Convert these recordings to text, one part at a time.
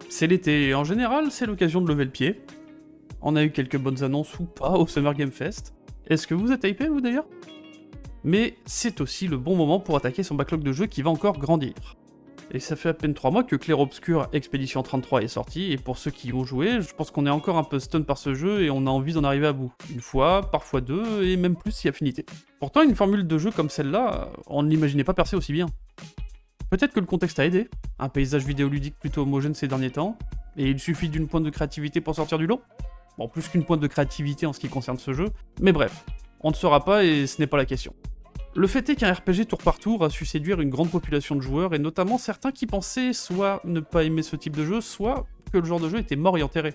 C'est l'été, et en général, c'est l'occasion de lever le pied. On a eu quelques bonnes annonces ou pas au Summer Game Fest. Est-ce que vous êtes hypé, vous d'ailleurs? Mais c'est aussi le bon moment pour attaquer son backlog de jeux qui va encore grandir. Et ça fait à peine 3 mois que Clair Obscur Expedition 33 est sorti, et pour ceux qui y ont joué, je pense qu'on est encore un peu stun par ce jeu et on a envie d'en arriver à bout. Une fois, parfois deux, et même plus si affinité. Pourtant, une formule de jeu comme celle-là, on ne l'imaginait pas percer aussi bien. Peut-être que le contexte a aidé, un paysage vidéoludique plutôt homogène ces derniers temps, et il suffit d'une pointe de créativité pour sortir du lot. Bon, plus qu'une pointe de créativité en ce qui concerne ce jeu, mais bref, on ne saura pas et ce n'est pas la question. Le fait est qu'un RPG tour par tour a su séduire une grande population de joueurs, et notamment certains qui pensaient soit ne pas aimer ce type de jeu, soit que le genre de jeu était mort et enterré.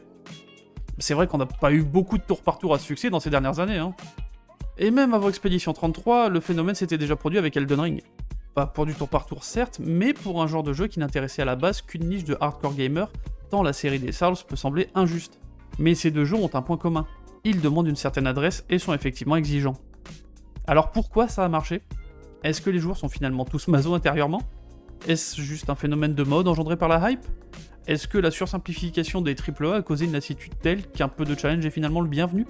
C'est vrai qu'on n'a pas eu beaucoup de tour par tour à succès dans ces dernières années, hein. Et même avant Expedition 33, le phénomène s'était déjà produit avec Elden Ring. Pas pour du tour par tour certes, mais pour un genre de jeu qui n'intéressait à la base qu'une niche de hardcore gamers, tant la série des Souls peut sembler injuste. Mais ces deux jeux ont un point commun. Ils demandent une certaine adresse et sont effectivement exigeants. Alors pourquoi ça a marché? Est-ce que les joueurs sont finalement tous maso intérieurement? Est-ce juste un phénomène de mode engendré par la hype? Est-ce que la sursimplification des AAA a causé une lassitude telle qu'un peu de challenge est finalement le bienvenu?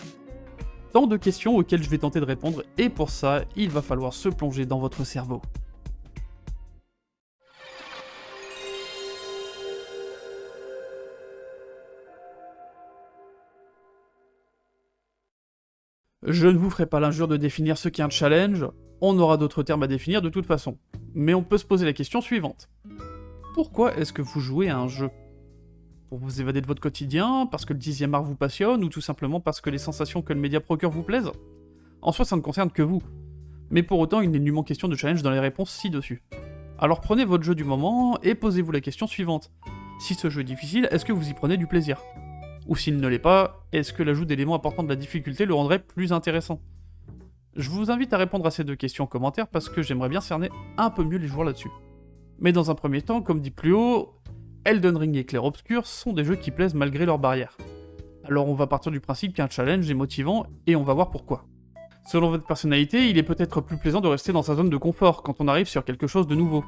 Tant de questions auxquelles je vais tenter de répondre, et pour ça, il va falloir se plonger dans votre cerveau. Je ne vous ferai pas l'injure de définir ce qu'est un challenge, on aura d'autres termes à définir de toute façon. Mais on peut se poser la question suivante. Pourquoi est-ce que vous jouez à un jeu? Pour vous évader de votre quotidien, parce que le 10e art vous passionne, ou tout simplement parce que les sensations que le média procure vous plaisent? En soi, ça ne concerne que vous. Mais pour autant, il n'est nullement question de challenge dans les réponses ci-dessus. Alors prenez votre jeu du moment, et posez-vous la question suivante. Si ce jeu est difficile, est-ce que vous y prenez du plaisir? Ou s'il ne l'est pas, est-ce que l'ajout d'éléments importants de la difficulté le rendrait plus intéressant? Je vous invite à répondre à ces deux questions en commentaire parce que j'aimerais bien cerner un peu mieux les joueurs là-dessus. Mais dans un premier temps, comme dit plus haut, Elden Ring et Clair Obscur sont des jeux qui plaisent malgré leurs barrières. Alors on va partir du principe qu'un challenge est motivant et on va voir pourquoi. Selon votre personnalité, il est peut-être plus plaisant de rester dans sa zone de confort quand on arrive sur quelque chose de nouveau.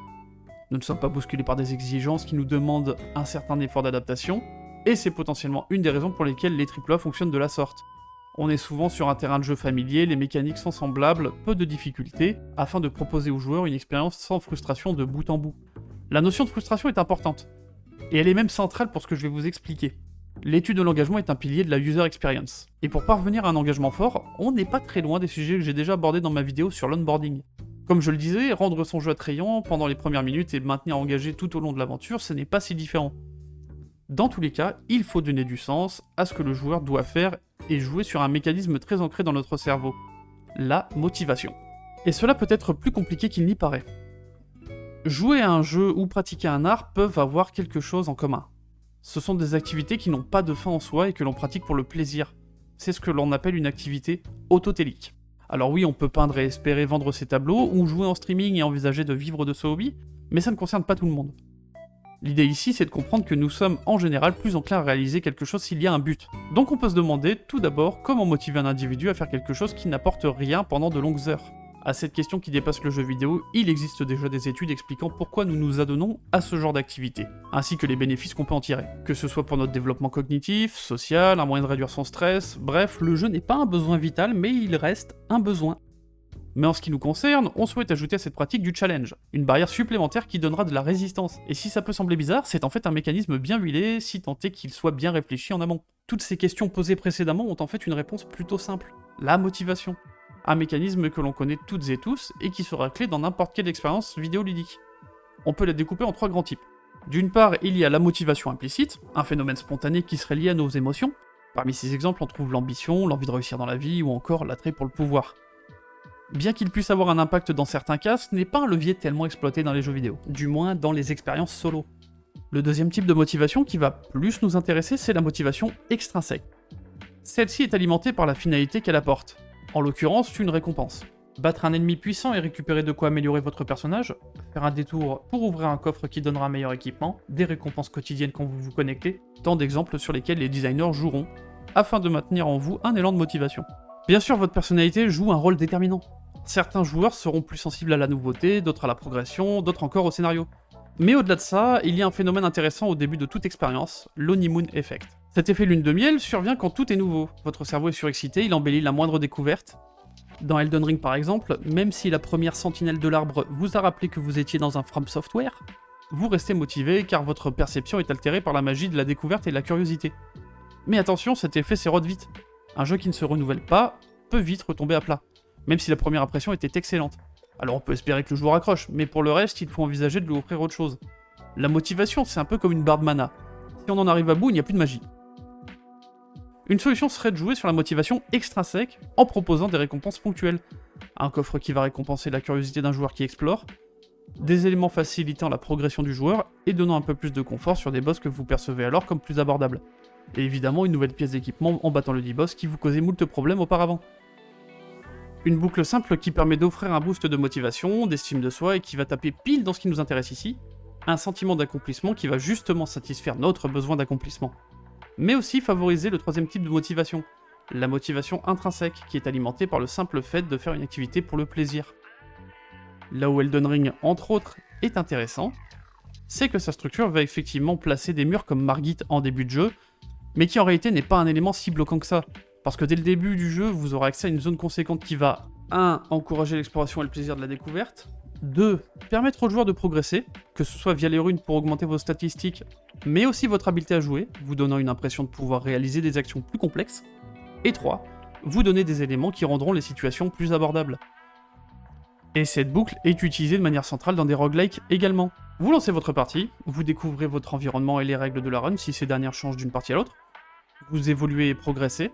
Nous ne sommes pas bousculés par des exigences qui nous demandent un certain effort d'adaptation, et c'est potentiellement une des raisons pour lesquelles les AAA fonctionnent de la sorte. On est souvent sur un terrain de jeu familier, les mécaniques sont semblables, peu de difficultés, afin de proposer aux joueurs une expérience sans frustration de bout en bout. La notion de frustration est importante, et elle est même centrale pour ce que je vais vous expliquer. L'étude de l'engagement est un pilier de la user experience, et pour parvenir à un engagement fort, on n'est pas très loin des sujets que j'ai déjà abordés dans ma vidéo sur l'onboarding. Comme je le disais, rendre son jeu attrayant pendant les premières minutes et le maintenir engagé tout au long de l'aventure, ce n'est pas si différent. Dans tous les cas, il faut donner du sens à ce que le joueur doit faire et jouer sur un mécanisme très ancré dans notre cerveau, la motivation. Et cela peut être plus compliqué qu'il n'y paraît. Jouer à un jeu ou pratiquer un art peuvent avoir quelque chose en commun. Ce sont des activités qui n'ont pas de fin en soi et que l'on pratique pour le plaisir. C'est ce que l'on appelle une activité autotélique. Alors oui, on peut peindre et espérer vendre ses tableaux, ou jouer en streaming et envisager de vivre de ce hobby, mais ça ne concerne pas tout le monde. L'idée ici, c'est de comprendre que nous sommes en général plus enclins à réaliser quelque chose s'il y a un but. Donc on peut se demander, tout d'abord, comment motiver un individu à faire quelque chose qui n'apporte rien pendant de longues heures. À cette question qui dépasse le jeu vidéo, il existe déjà des études expliquant pourquoi nous nous adonnons à ce genre d'activité, ainsi que les bénéfices qu'on peut en tirer. Que ce soit pour notre développement cognitif, social, un moyen de réduire son stress, bref, le jeu n'est pas un besoin vital, mais il reste un besoin. Mais en ce qui nous concerne, on souhaite ajouter à cette pratique du challenge, une barrière supplémentaire qui donnera de la résistance. Et si ça peut sembler bizarre, c'est en fait un mécanisme bien huilé, si tant est qu'il soit bien réfléchi en amont. Toutes ces questions posées précédemment ont en fait une réponse plutôt simple, la motivation. Un mécanisme que l'on connaît toutes et tous, et qui sera clé dans n'importe quelle expérience vidéoludique. On peut la découper en 3 grands types. D'une part, il y a la motivation implicite, un phénomène spontané qui serait lié à nos émotions. Parmi ces exemples, on trouve l'ambition, l'envie de réussir dans la vie, ou encore l'attrait pour le pouvoir. Bien qu'il puisse avoir un impact dans certains cas, ce n'est pas un levier tellement exploité dans les jeux vidéo, du moins dans les expériences solo. Le deuxième type de motivation qui va plus nous intéresser, c'est la motivation extrinsèque. Celle-ci est alimentée par la finalité qu'elle apporte, en l'occurrence une récompense. Battre un ennemi puissant et récupérer de quoi améliorer votre personnage, faire un détour pour ouvrir un coffre qui donnera un meilleur équipement, des récompenses quotidiennes quand vous vous connectez, tant d'exemples sur lesquels les designers joueront, afin de maintenir en vous un élan de motivation. Bien sûr, votre personnalité joue un rôle déterminant. Certains joueurs seront plus sensibles à la nouveauté, d'autres à la progression, d'autres encore au scénario. Mais au-delà de ça, il y a un phénomène intéressant au début de toute expérience, l'honeymoon effect. Cet effet lune de miel survient quand tout est nouveau. Votre cerveau est surexcité, il embellit la moindre découverte. Dans Elden Ring par exemple, même si la première sentinelle de l'arbre vous a rappelé que vous étiez dans un From Software, vous restez motivé car votre perception est altérée par la magie de la découverte et de la curiosité. Mais attention, cet effet s'érode vite. Un jeu qui ne se renouvelle pas peut vite retomber à plat, même si la première impression était excellente. Alors on peut espérer que le joueur accroche, mais pour le reste, il faut envisager de lui offrir autre chose. La motivation, c'est un peu comme une barre de mana. Si on en arrive à bout, il n'y a plus de magie. Une solution serait de jouer sur la motivation extrinsèque en proposant des récompenses ponctuelles. Un coffre qui va récompenser la curiosité d'un joueur qui explore, des éléments facilitant la progression du joueur et donnant un peu plus de confort sur des boss que vous percevez alors comme plus abordables. Et évidemment une nouvelle pièce d'équipement en battant le dit boss qui vous causait moult problèmes auparavant. Une boucle simple qui permet d'offrir un boost de motivation, d'estime de soi et qui va taper pile dans ce qui nous intéresse ici, un sentiment d'accomplissement qui va justement satisfaire notre besoin d'accomplissement. Mais aussi favoriser le troisième type de motivation, la motivation intrinsèque qui est alimentée par le simple fait de faire une activité pour le plaisir. Là où Elden Ring, entre autres, est intéressant, c'est que sa structure va effectivement placer des murs comme Margit en début de jeu, mais qui en réalité n'est pas un élément si bloquant que ça, parce que dès le début du jeu, vous aurez accès à une zone conséquente qui va 1. Encourager l'exploration et le plaisir de la découverte, 2. Permettre aux joueurs de progresser, que ce soit via les runes pour augmenter vos statistiques, mais aussi votre habileté à jouer, vous donnant une impression de pouvoir réaliser des actions plus complexes, et 3. Vous donner des éléments qui rendront les situations plus abordables. Et cette boucle est utilisée de manière centrale dans des roguelikes également. Vous lancez votre partie, vous découvrez votre environnement et les règles de la run si ces dernières changent d'une partie à l'autre, vous évoluez et progressez,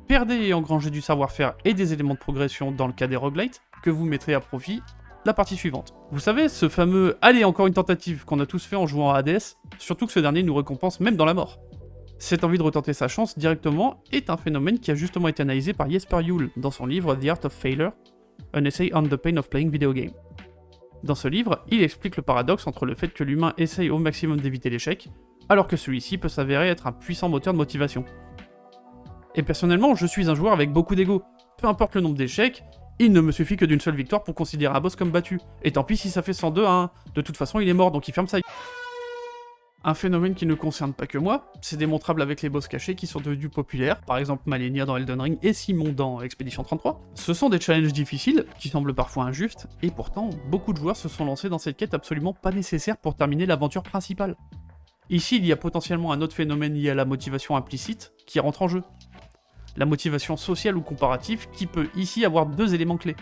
perdez et engrangez du savoir-faire et des éléments de progression dans le cas des roguelites, que vous mettrez à profit la partie suivante. Vous savez, ce fameux « allez, encore une tentative » qu'on a tous fait en jouant à Hades, surtout que ce dernier nous récompense même dans la mort. Cette envie de retenter sa chance directement est un phénomène qui a justement été analysé par Jesper Juul dans son livre The Art of Failure, An Essay on the Pain of Playing Video Game. Dans ce livre, il explique le paradoxe entre le fait que l'humain essaye au maximum d'éviter l'échec, alors que celui-ci peut s'avérer être un puissant moteur de motivation. Et personnellement, je suis un joueur avec beaucoup d'ego. Peu importe le nombre d'échecs, il ne me suffit que d'une seule victoire pour considérer un boss comme battu. Et tant pis si ça fait 102 à 1, de toute façon il est mort donc il ferme sa gueule. Un phénomène qui ne concerne pas que moi, c'est démontrable avec les boss cachés qui sont devenus populaires, par exemple Malenia dans Elden Ring et Simon dans Expedition 33. Ce sont des challenges difficiles, qui semblent parfois injustes, et pourtant, beaucoup de joueurs se sont lancés dans cette quête absolument pas nécessaire pour terminer l'aventure principale. Ici, il y a potentiellement un autre phénomène lié à la motivation implicite qui rentre en jeu. La motivation sociale ou comparative qui peut ici avoir deux éléments clés.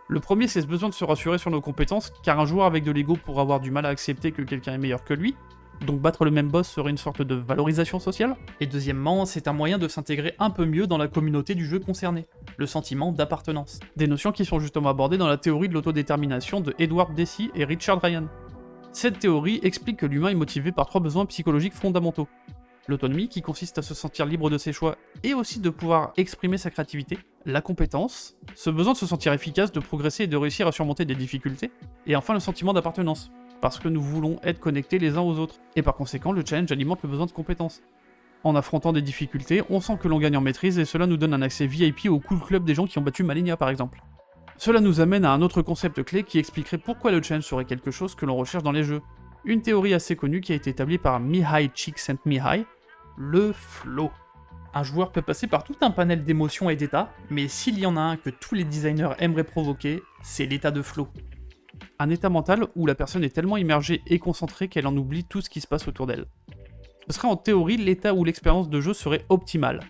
Le premier, c'est ce besoin de se rassurer sur nos compétences, car un joueur avec de l'ego pourra avoir du mal à accepter que quelqu'un est meilleur que lui, donc battre le même boss serait une sorte de valorisation sociale. Et deuxièmement, c'est un moyen de s'intégrer un peu mieux dans la communauté du jeu concerné, le sentiment d'appartenance. Des notions qui sont justement abordées dans la théorie de l'autodétermination de Edward Deci et Richard Ryan. Cette théorie explique que l'humain est motivé par trois besoins psychologiques fondamentaux. L'autonomie, qui consiste à se sentir libre de ses choix et aussi de pouvoir exprimer sa créativité. La compétence, ce besoin de se sentir efficace, de progresser et de réussir à surmonter des difficultés. Et enfin le sentiment d'appartenance, parce que nous voulons être connectés les uns aux autres. Et par conséquent, le challenge alimente le besoin de compétences. En affrontant des difficultés, on sent que l'on gagne en maîtrise et cela nous donne un accès VIP au cool club des gens qui ont battu Malenia par exemple. Cela nous amène à un autre concept clé qui expliquerait pourquoi le challenge serait quelque chose que l'on recherche dans les jeux. Une théorie assez connue qui a été établie par Mihai Csikszentmihalyi, le flow. Un joueur peut passer par tout un panel d'émotions et d'états, mais s'il y en a un que tous les designers aimeraient provoquer, c'est l'état de flow. Un état mental où la personne est tellement immergée et concentrée qu'elle en oublie tout ce qui se passe autour d'elle. Ce serait en théorie l'état où l'expérience de jeu serait optimale,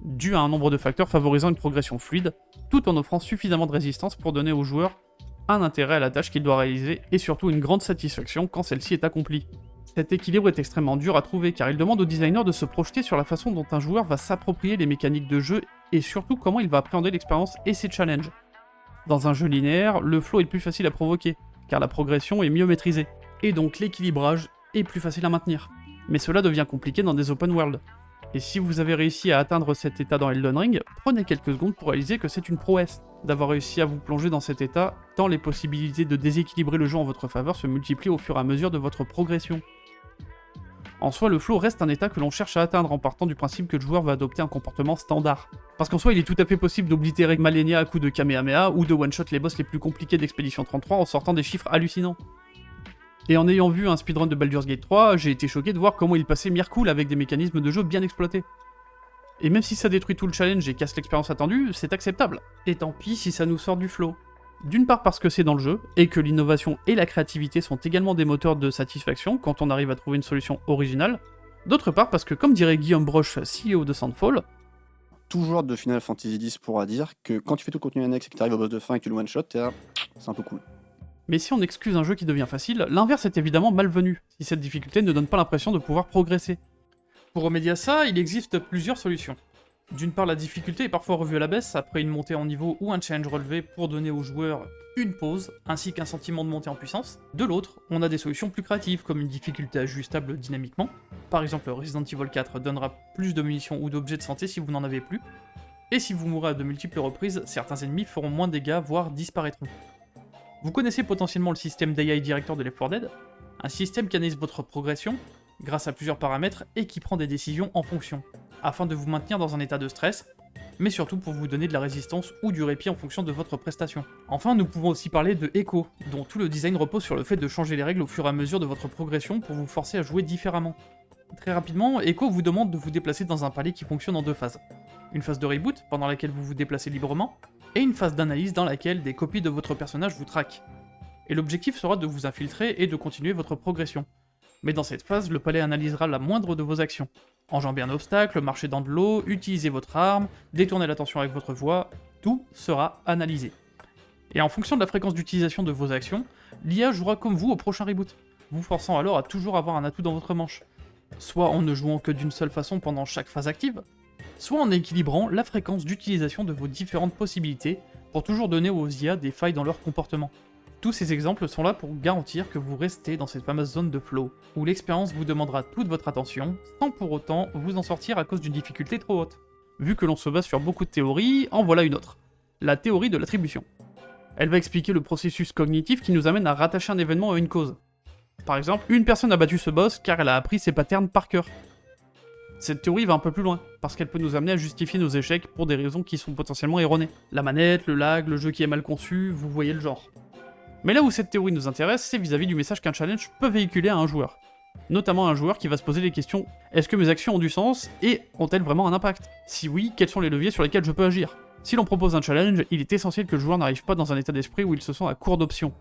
dû à un nombre de facteurs favorisant une progression fluide, tout en offrant suffisamment de résistance pour donner au joueur un intérêt à la tâche qu'il doit réaliser et surtout une grande satisfaction quand celle-ci est accomplie. Cet équilibre est extrêmement dur à trouver car il demande au designer de se projeter sur la façon dont un joueur va s'approprier les mécaniques de jeu et surtout comment il va appréhender l'expérience et ses challenges. Dans un jeu linéaire, le flow est le plus facile à provoquer, car la progression est mieux maîtrisée, et donc l'équilibrage est plus facile à maintenir. Mais cela devient compliqué dans des open world. Et si vous avez réussi à atteindre cet état dans Elden Ring, prenez quelques secondes pour réaliser que c'est une prouesse, d'avoir réussi à vous plonger dans cet état, tant les possibilités de déséquilibrer le jeu en votre faveur se multiplient au fur et à mesure de votre progression. En soi, le flow reste un état que l'on cherche à atteindre en partant du principe que le joueur va adopter un comportement standard. Parce qu'en soi, il est tout à fait possible d'oblitérer Malenia à coups de Kamehameha ou de one-shot les boss les plus compliqués d'Expedition 33 en sortant des chiffres hallucinants. Et en ayant vu un speedrun de Baldur's Gate 3, j'ai été choqué de voir comment il passait Myrkul avec des mécanismes de jeu bien exploités. Et même si ça détruit tout le challenge et casse l'expérience attendue, c'est acceptable. Et tant pis si ça nous sort du flow. D'une part parce que c'est dans le jeu, et que l'innovation et la créativité sont également des moteurs de satisfaction quand on arrive à trouver une solution originale. D'autre part parce que, comme dirait Guillaume Broche, CEO de Soundfall, tout joueur de Final Fantasy X pourra dire que quand tu fais tout le contenu annexe et que tu arrives au boss de fin et que tu le one-shot, c'est un peu cool. mais si on excuse un jeu qui devient facile, l'inverse est évidemment malvenu, si cette difficulté ne donne pas l'impression de pouvoir progresser. Pour remédier à ça, il existe plusieurs solutions. D'une part, la difficulté est parfois revue à la baisse après une montée en niveau ou un challenge relevé pour donner aux joueurs une pause, ainsi qu'un sentiment de montée en puissance. De l'autre, on a des solutions plus créatives, comme une difficulté ajustable dynamiquement. Par exemple, Resident Evil 4 donnera plus de munitions ou d'objets de santé si vous n'en avez plus. Et si vous mourrez à de multiples reprises, certains ennemis feront moins de dégâts, voire disparaîtront. Vous connaissez potentiellement le système d'AI Director de Left 4 Dead, un système qui analyse votre progression, grâce à plusieurs paramètres, et qui prend des décisions en fonction, afin de vous maintenir dans un état de stress, mais surtout pour vous donner de la résistance ou du répit en fonction de votre prestation. Enfin, nous pouvons aussi parler de Echo, dont tout le design repose sur le fait de changer les règles au fur et à mesure de votre progression pour vous forcer à jouer différemment. Très rapidement, Echo vous demande de vous déplacer dans un palais qui fonctionne en deux phases. Une phase de reboot, pendant laquelle vous vous déplacez librement, et une phase d'analyse dans laquelle des copies de votre personnage vous traquent. Et l'objectif sera de vous infiltrer et de continuer votre progression. Mais dans cette phase, le palais analysera la moindre de vos actions. Enjamber un obstacle, marcher dans de l'eau, utiliser votre arme, détourner l'attention avec votre voix, tout sera analysé. Et en fonction de la fréquence d'utilisation de vos actions, l'IA jouera comme vous au prochain reboot, vous forçant alors à toujours avoir un atout dans votre manche. Soit en ne jouant que d'une seule façon pendant chaque phase active, soit en équilibrant la fréquence d'utilisation de vos différentes possibilités pour toujours donner aux IA des failles dans leur comportement. Tous ces exemples sont là pour garantir que vous restez dans cette fameuse zone de flow, où l'expérience vous demandera toute votre attention, sans pour autant vous en sortir à cause d'une difficulté trop haute. Vu que l'on se base sur beaucoup de théories, en voilà une autre. La théorie de l'attribution. Elle va expliquer le processus cognitif qui nous amène à rattacher un événement à une cause. Par exemple, une personne a battu ce boss car elle a appris ses patterns par cœur. Cette théorie va un peu plus loin, parce qu'elle peut nous amener à justifier nos échecs pour des raisons qui sont potentiellement erronées. La manette, le lag, le jeu qui est mal conçu, vous voyez le genre. Mais là où cette théorie nous intéresse, c'est vis-à-vis du message qu'un challenge peut véhiculer à un joueur. Notamment un joueur qui va se poser les questions « Est-ce que mes actions ont du sens et ont-elles vraiment un impact ? Si oui, quels sont les leviers sur lesquels je peux agir ?» Si l'on propose un challenge, il est essentiel que le joueur n'arrive pas dans un état d'esprit où il se sent à court d'options.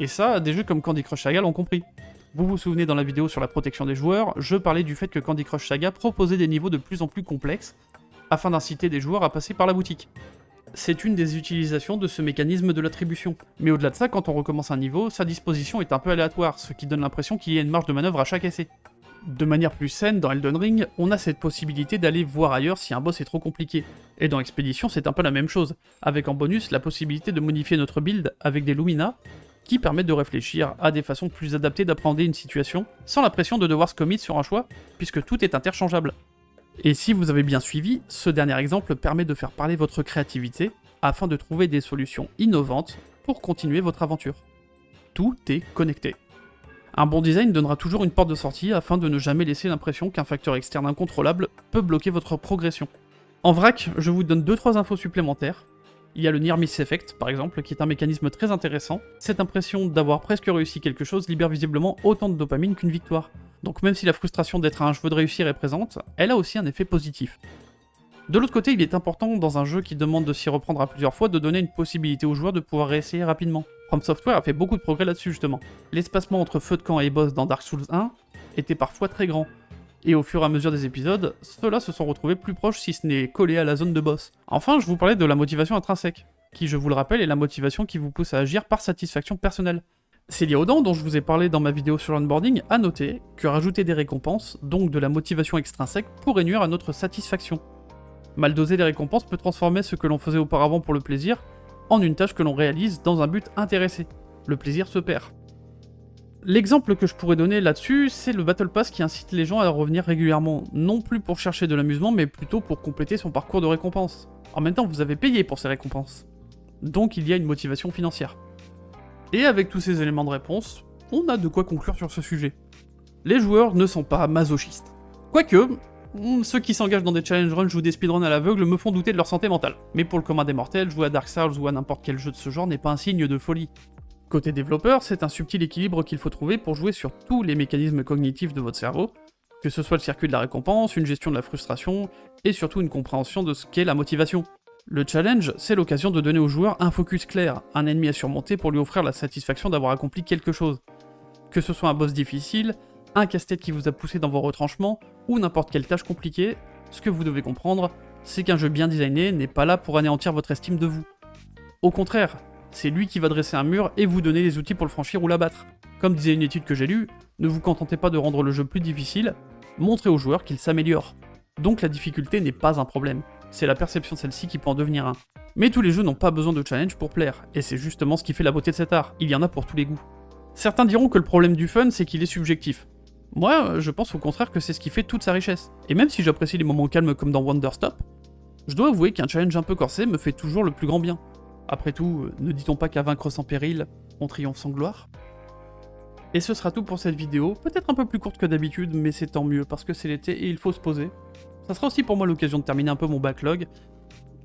Et ça, des jeux comme Candy Crush Saga l'ont compris. Vous vous souvenez dans la vidéo sur la protection des joueurs, je parlais du fait que Candy Crush Saga proposait des niveaux de plus en plus complexes, afin d'inciter des joueurs à passer par la boutique. C'est une des utilisations de ce mécanisme de l'attribution. Mais au-delà de ça, quand on recommence un niveau, sa disposition est un peu aléatoire, ce qui donne l'impression qu'il y a une marge de manœuvre à chaque essai. De manière plus saine, dans Elden Ring, on a cette possibilité d'aller voir ailleurs si un boss est trop compliqué. Et dans Expedition, c'est un peu la même chose, avec en bonus la possibilité de modifier notre build avec des Lumina, qui permettent de réfléchir à des façons plus adaptées d'appréhender une situation, sans la pression de devoir se commit sur un choix, puisque tout est interchangeable. Et si vous avez bien suivi, ce dernier exemple permet de faire parler votre créativité, afin de trouver des solutions innovantes pour continuer votre aventure. Tout est connecté. Un bon design donnera toujours une porte de sortie afin de ne jamais laisser l'impression qu'un facteur externe incontrôlable peut bloquer votre progression. En vrac, je vous donne 2-3 infos supplémentaires. Il y a le Near Miss Effect, par exemple, qui est un mécanisme très intéressant. Cette impression d'avoir presque réussi quelque chose libère visiblement autant de dopamine qu'une victoire. Donc même si la frustration d'être à un cheveu de réussir est présente, elle a aussi un effet positif. De l'autre côté, il est important dans un jeu qui demande de s'y reprendre à plusieurs fois de donner une possibilité aux joueurs de pouvoir réessayer rapidement. From Software a fait beaucoup de progrès là-dessus justement. L'espacement entre feu de camp et boss dans Dark Souls 1 était parfois très grand. Et au fur et à mesure des épisodes, ceux-là se sont retrouvés plus proches si ce n'est collés à la zone de boss. Enfin, je vous parlais de la motivation intrinsèque, qui je vous le rappelle est la motivation qui vous pousse à agir par satisfaction personnelle. C'est lié aux dents dont je vous ai parlé dans ma vidéo sur l'onboarding, à noter que rajouter des récompenses, donc de la motivation extrinsèque, pourrait nuire à notre satisfaction. Mal doser les récompenses peut transformer ce que l'on faisait auparavant pour le plaisir en une tâche que l'on réalise dans un but intéressé. Le plaisir se perd. L'exemple que je pourrais donner là-dessus, c'est le Battle Pass qui incite les gens à revenir régulièrement, non plus pour chercher de l'amusement, mais plutôt pour compléter son parcours de récompense. En même temps, vous avez payé pour ces récompenses. Donc il y a une motivation financière. Et avec tous ces éléments de réponse, on a de quoi conclure sur ce sujet. Les joueurs ne sont pas masochistes. Quoique, ceux qui s'engagent dans des challenge runs ou des speedruns à l'aveugle me font douter de leur santé mentale. Mais pour le commun des mortels, jouer à Dark Souls ou à n'importe quel jeu de ce genre n'est pas un signe de folie. Côté développeur, c'est un subtil équilibre qu'il faut trouver pour jouer sur tous les mécanismes cognitifs de votre cerveau, que ce soit le circuit de la récompense, une gestion de la frustration, et surtout une compréhension de ce qu'est la motivation. Le challenge, c'est l'occasion de donner au joueur un focus clair, un ennemi à surmonter pour lui offrir la satisfaction d'avoir accompli quelque chose. Que ce soit un boss difficile, un casse-tête qui vous a poussé dans vos retranchements, ou n'importe quelle tâche compliquée, ce que vous devez comprendre, c'est qu'un jeu bien designé n'est pas là pour anéantir votre estime de vous. Au contraire, c'est lui qui va dresser un mur et vous donner les outils pour le franchir ou l'abattre. Comme disait une étude que j'ai lue, ne vous contentez pas de rendre le jeu plus difficile, montrez au joueur qu'il s'améliore. Donc la difficulté n'est pas un problème, c'est la perception de celle-ci qui peut en devenir un. Mais tous les jeux n'ont pas besoin de challenge pour plaire, et c'est justement ce qui fait la beauté de cet art, il y en a pour tous les goûts. Certains diront que le problème du fun, c'est qu'il est subjectif. Moi, je pense au contraire que c'est ce qui fait toute sa richesse. Et même si j'apprécie les moments calmes comme dans Wonderstop, je dois avouer qu'un challenge un peu corsé me fait toujours le plus grand bien. Après tout, ne dit-on pas qu'à vaincre sans péril, on triomphe sans gloire? Et ce sera tout pour cette vidéo, peut-être un peu plus courte que d'habitude, mais c'est tant mieux, parce que c'est l'été et il faut se poser. Ça sera aussi pour moi l'occasion de terminer un peu mon backlog.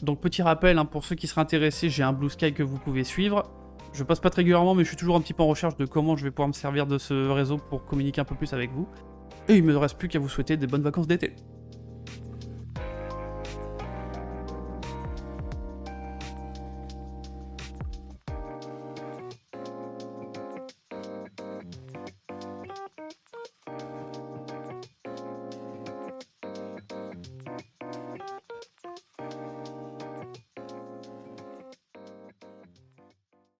Donc petit rappel, pour ceux qui seraient intéressés, j'ai un Blue Sky que vous pouvez suivre. Je passe pas très régulièrement, mais je suis toujours un petit peu en recherche de comment je vais pouvoir me servir de ce réseau pour communiquer un peu plus avec vous. Et il me reste plus qu'à vous souhaiter des bonnes vacances d'été.